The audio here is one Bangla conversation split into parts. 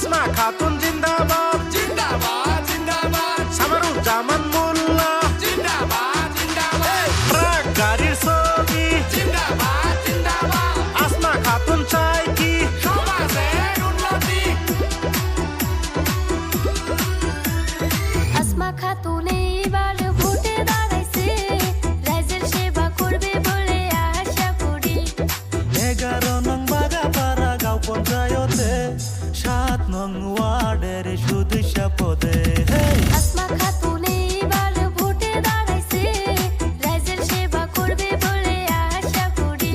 আসমা খাতুন জিন্দাবাদ জিন্দাবাদ জিন্দাবাদ সামারুজ্জামান মোল্লা জিন্দাবাদ জিন্দাবাদ ট্রাক গাড়ির ছবি জিন্দাবাদ জিন্দাবাদ আসমা খাতুন চাই কি সমাজের উন্নতি আসমা খাতুন এইবার ভোটে দাঁড়াইছে রাইজের সেবা করবে বলে আশা করি 11 নং বাগাপাড়া গাঁও পঞ্চায়েতে 7 নং ওয়ার্ডের সদস্য পদে আসমা খাতুন এইবার ভোটে দাঁড়াইছে রাইজের সেবা করবে বলে আশা করি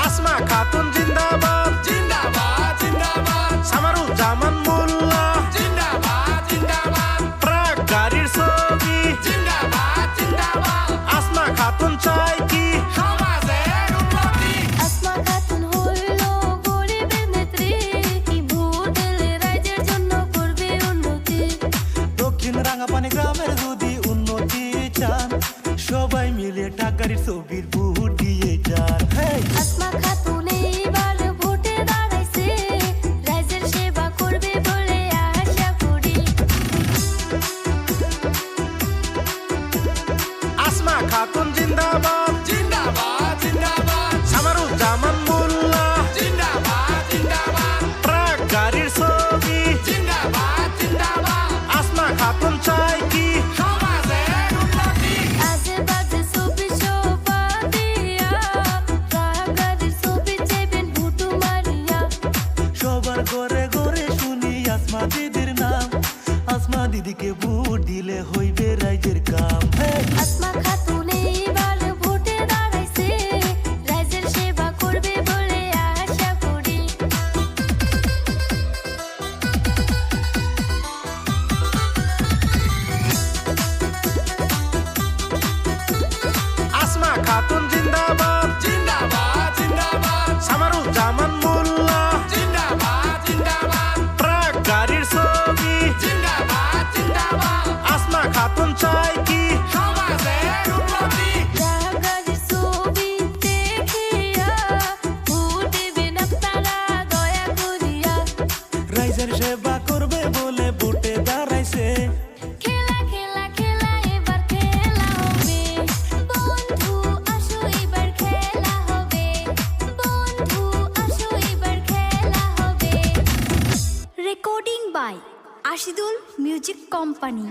আসমা খাতুন জিন্দাবাদ জিন্দাবাদ জিন্দাবাদ সামারুজ্জামান মোল্লা জিন্দাবাদ জিন্দাবাদ ট্রাক গাড়ির ছবি জিন্দাবাদ জিন্দাবাদ আসমা খাতুন চাই কি সমাজের উন্নতি আসমা খাতুন হইল গরিবের নেত্রী কি ভোট দিলে রাইজের জন্য করবে উন্নতি দক্ষিণ রাঙাপানি গ্রামের যদি উন্নতি চান সবাই মিলে টাকার ছবির ভোট দিয়ে যান আসমা খাতুন এইবার ভোটে দাঁড়াইছে রাইজের সেবা করবে বলে আশা করি আসমা খাতুন জিন্দাবাদ জিন্দাবাদ জিন্দাবাদ সামারুজ্জামান মোল্লা জিন্দাবাদ জিন্দাবাদ ট্রাক গাড়ির ছবি জিন্দাবাদ জিন্দাবাদ আসমা খাতুন চাই কি সমাজের উন্নতি আজে বাজে ছবি শোভা দিয়া রাগারির ছবি চেবেন ভুটু মারিয়া সবার ঘরে ঘরে শুনি আসমা দিদির নাম আসমা দিদিকে ভোট দিলে হইবে রাইজের কাম আসমা খাতুন এইবার ভোটে দাঁড়াইছে রাইজের সেবা করবে বলে আশা করি আসমা খাতুন জিন্দাবাদ জিন্দাবাদ জিন্দাবাদ সামারুজ্জামান মোল্লা জিন্দাবাদ জিন্দাবাদ ট্রাক গাড়ির ছবি জিন্দাবাদ জিন্দাবাদ আসমা খাতুন চাই কি সমাজের উন্নতি রাগারির ছবি দেখিয়া ভোট দেবেন আপনারা দয়া করিয়া রাইজের সেবা করবে বলে ভোটে দাঁড়াইছে খেলা খেলা খেলা এবার খেলা হবে বন্ধু আসো এবার খেলা হবে বন্ধু আসো এবার খেলা হবে recording by Ashidul music company